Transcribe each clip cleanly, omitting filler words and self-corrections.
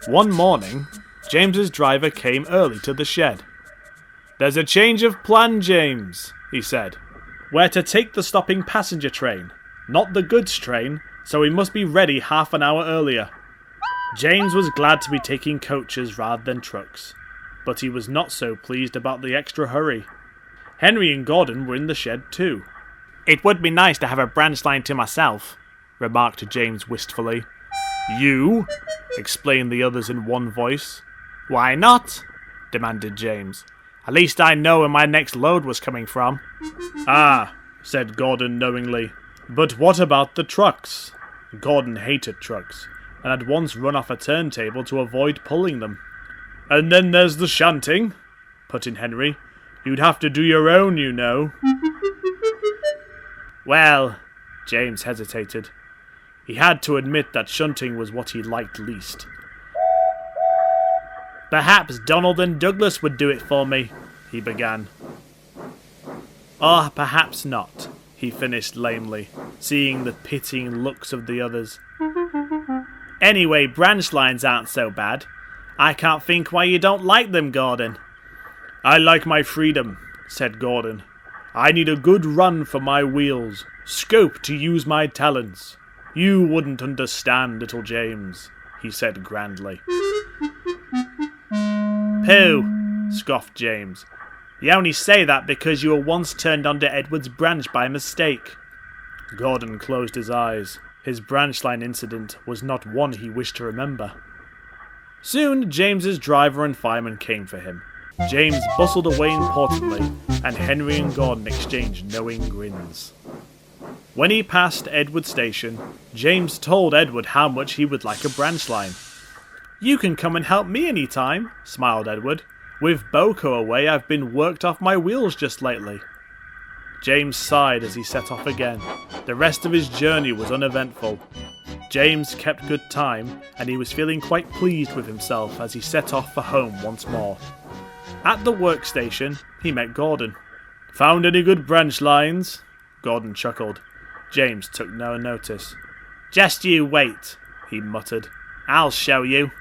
One morning, James's driver came early to the shed. "There's a change of plan, James," he said. "We're to take the stopping passenger train, not the goods train, so we must be ready half an hour earlier." James was glad to be taking coaches rather than trucks, but he was not so pleased about the extra hurry. Henry and Gordon were in the shed too. "It would be nice to have a branch line to myself," remarked James wistfully. "You?" explained the others in one voice. "Why not?" demanded James. "At least I know where my next load was coming from." "Ah," said Gordon knowingly. "But what about the trucks?" Gordon hated trucks, and had once run off a turntable to avoid pulling them. "And then there's the shunting," put in Henry. "You'd have to do your own, you know." "Well," James hesitated. He had to admit that shunting was what he liked least. "Perhaps Donald and Douglas would do it for me," he began. "Or perhaps not," he finished lamely, seeing the pitying looks of the others. "Anyway, branch lines aren't so bad. I can't think why you don't like them, Gordon." "I like my freedom," said Gordon. "I need a good run for my wheels, scope to use my talents. You wouldn't understand, little James," he said grandly. "Pooh," scoffed James. "You only say that because you were once turned onto Edward's branch by mistake." Gordon closed his eyes. His branch line incident was not one he wished to remember. Soon James's driver and fireman came for him. James bustled away importantly, and Henry and Gordon exchanged knowing grins. When he passed Edward Station, James told Edward how much he would like a branch line. "You can come and help me any time," smiled Edward. "With Boko away, I've been worked off my wheels just lately." James sighed as he set off again. The rest of his journey was uneventful. James kept good time, and he was feeling quite pleased with himself as he set off for home once more. At the workstation, he met Gordon. "Found any good branch lines?" Gordon chuckled. James took no notice. "Just you wait," he muttered. "I'll show you."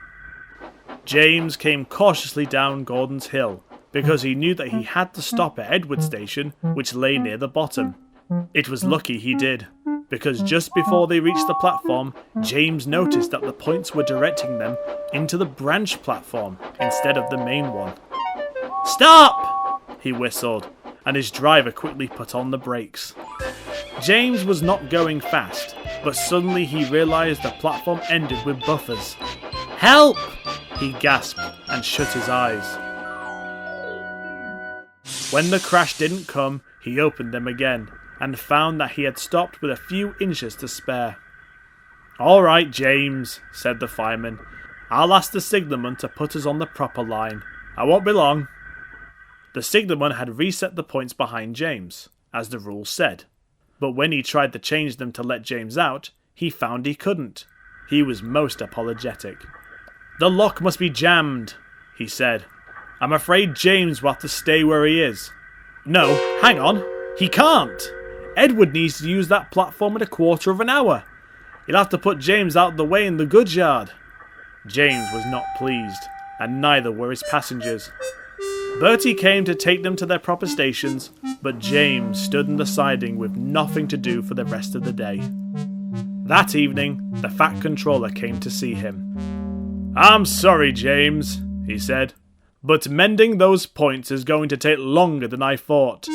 James came cautiously down Gordon's hill, because he knew that he had to stop at Edward Station, which lay near the bottom. It was lucky he did, because just before they reached the platform, James noticed that the points were directing them into the branch platform instead of the main one. "Stop!" he whistled, and his driver quickly put on the brakes. James was not going fast, but suddenly he realised the platform ended with buffers. "Help!" he gasped and shut his eyes. When the crash didn't come, he opened them again, and found that he had stopped with a few inches to spare. "All right, James," said the fireman. "I'll ask the signalman to put us on the proper line. I won't be long." The signalman had reset the points behind James, as the rules said. But when he tried to change them to let James out, he found he couldn't. He was most apologetic. "The lock must be jammed," he said. "I'm afraid James will have to stay where he is." "No, hang on. He can't. Edward needs to use that platform in a quarter of an hour. You'll have to put James out of the way in the goods yard." James was not pleased, and neither were his passengers. Bertie came to take them to their proper stations, but James stood in the siding with nothing to do for the rest of the day. That evening, the Fat Controller came to see him. "I'm sorry, James," he said, "but mending those points is going to take longer than I thought.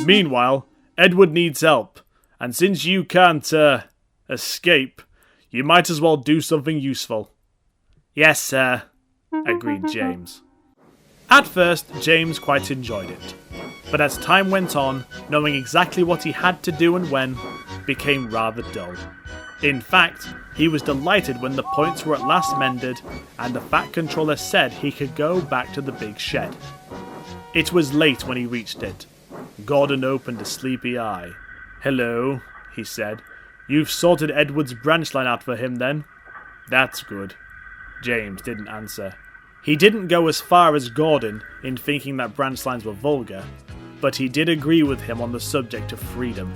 Meanwhile, Edward needs help, and since you can't, escape, you might as well do something useful." "Yes, sir," agreed James. At first, James quite enjoyed it, but as time went on, knowing exactly what he had to do and when, became rather dull. In fact, he was delighted when the points were at last mended, and the Fat Controller said he could go back to the big shed. It was late when he reached it. Gordon opened a sleepy eye. "Hello," he said. "You've sorted Edward's branch line out for him then?" "That's good." James didn't answer. He didn't go as far as Gordon in thinking that branch lines were vulgar, but he did agree with him on the subject of freedom.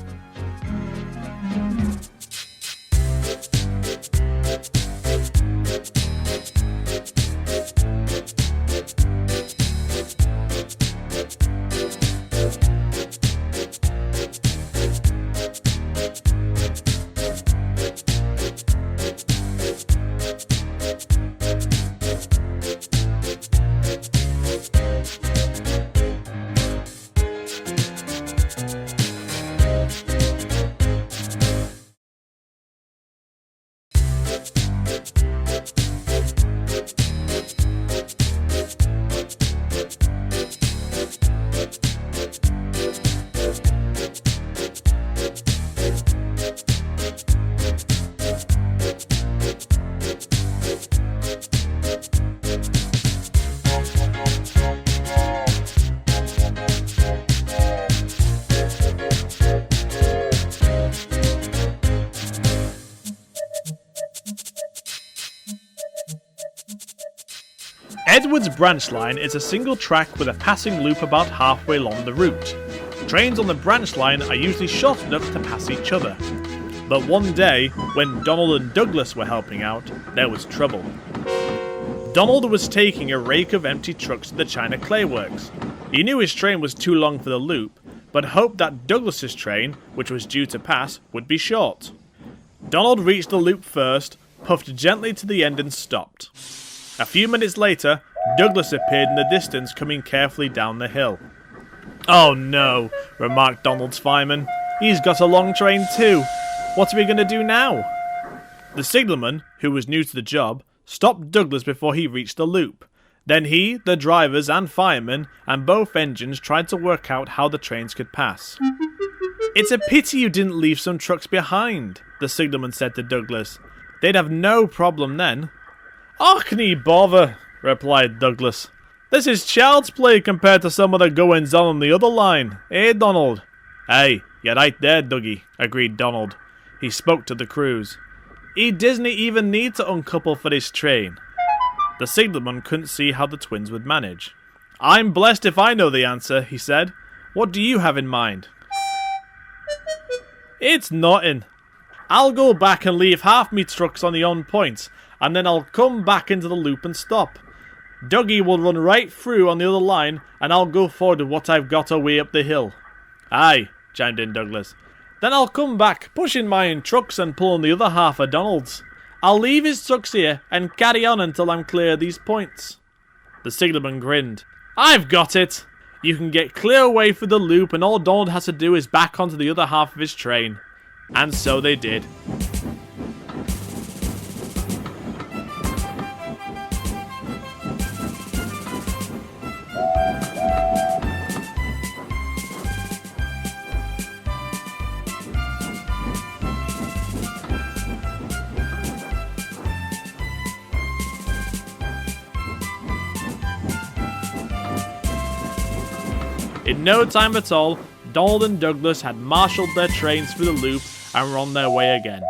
Edward's branch line is a single track with a passing loop about halfway along the route. Trains on the branch line are usually short enough to pass each other. But one day, when Donald and Douglas were helping out, there was trouble. Donald was taking a rake of empty trucks to the China Clay Works. He knew his train was too long for the loop, but hoped that Douglas's train, which was due to pass, would be short. Donald reached the loop first, puffed gently to the end and stopped. A few minutes later, Douglas appeared in the distance coming carefully down the hill. "Oh no," remarked Donald's fireman. "He's got a long train too. What are we going to do now?" The signalman, who was new to the job, stopped Douglas before he reached the loop. Then he, the drivers and firemen, and both engines tried to work out how the trains could pass. "It's a pity you didn't leave some trucks behind," the signalman said to Douglas. "They'd have no problem then." "Och, nee bother," replied Douglas. "This is child's play compared to some of the goings on the other line, eh, Donald?" "Hey, you're right there, Dougie," agreed Donald. He spoke to the crews. "He doesn't even need to uncouple for this train." The signalman couldn't see how the twins would manage. "I'm blessed if I know the answer," he said. "What do you have in mind?" "It's nothing. I'll go back and leave half me trucks on the on points, and then I'll come back into the loop and stop. Dougie will run right through on the other line, and I'll go forward with what I've got away up the hill." "Aye," chimed in Douglas. "Then I'll come back, pushing my own trucks and pulling the other half of Donald's. I'll leave his trucks here and carry on until I'm clear of these points." The signalman grinned. "I've got it! You can get clear away through the loop and all Donald has to do is back onto the other half of his train." And so they did. In no time at all, Donald and Douglas had marshalled their trains through the loop and were on their way again.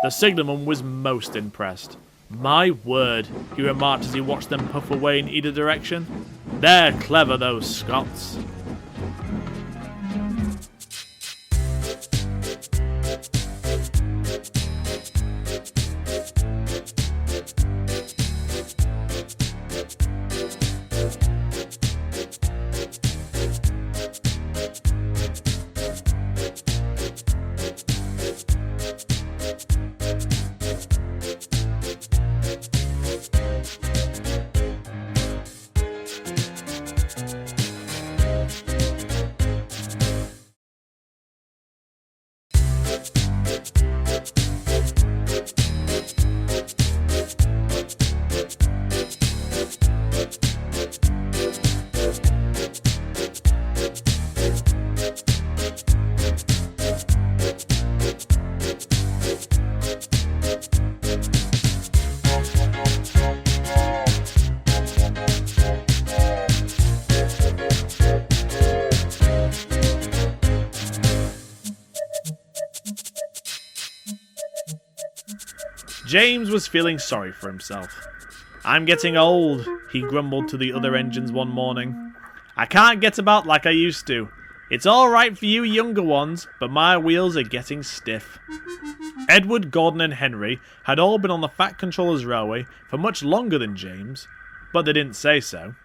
The signalman was most impressed. "My word," he remarked as he watched them puff away in either direction. "They're clever, those Scots." James was feeling sorry for himself. "I'm getting old," he grumbled to the other engines one morning. "I can't get about like I used to. It's alright for you younger ones, but my wheels are getting stiff." Edward, Gordon and Henry had all been on the Fat Controller's Railway for much longer than James, but they didn't say so.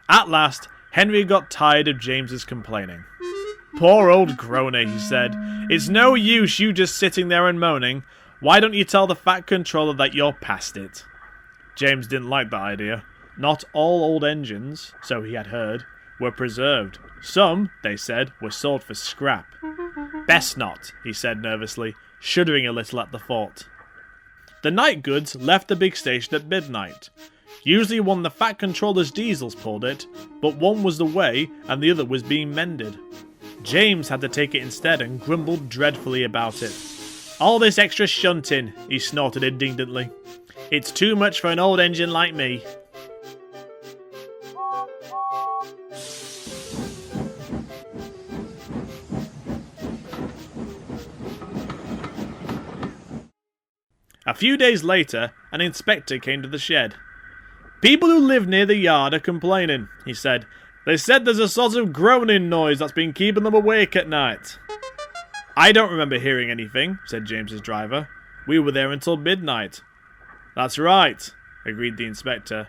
At last, Henry got tired of James's complaining. "Poor old groaner," he said. "It's no use you just sitting there and moaning. Why don't you tell the Fat Controller that you're past it?" James didn't like that idea. Not all old engines, so he had heard, were preserved. Some, they said, were sold for scrap. "Best not," he said nervously, shuddering a little at the thought. The night goods left the big station at midnight. Usually one of the Fat Controller's diesels pulled it, but one was away and the other was being mended. James had to take it instead and grumbled dreadfully about it. "All this extra shunting," he snorted indignantly. "It's too much for an old engine like me." A few days later, an inspector came to the shed. "People who live near the yard are complaining," he said. "They said there's a sort of groaning noise that's been keeping them awake at night." "I don't remember hearing anything," said James's driver. "We were there until midnight." "That's right," agreed the inspector.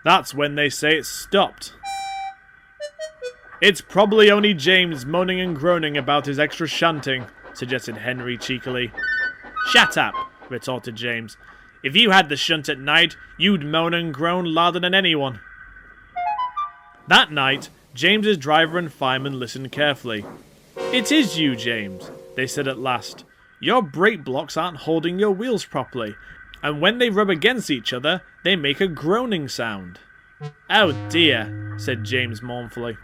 "That's when they say it stopped." "It's probably only James moaning and groaning about his extra shunting," suggested Henry cheekily. "Shut up," retorted James. "If you had the shunt at night, you'd moan and groan louder than anyone." That night, James's driver and fireman listened carefully. "It is you, James," they said at last. "Your brake blocks aren't holding your wheels properly, and when they rub against each other, they make a groaning sound." "Oh dear," said James mournfully.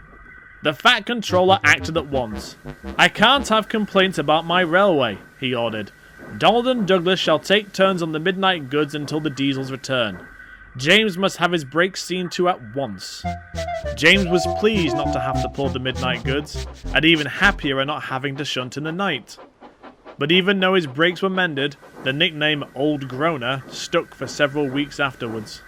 The Fat Controller acted at once. "I can't have complaints about my railway," he ordered. "Donald and Douglas shall take turns on the midnight goods until the diesels return. James must have his brakes seen to at once." James was pleased not to have to pull the midnight goods, and even happier at not having to shunt in the night. But even though his brakes were mended, the nickname Old Groaner stuck for several weeks afterwards.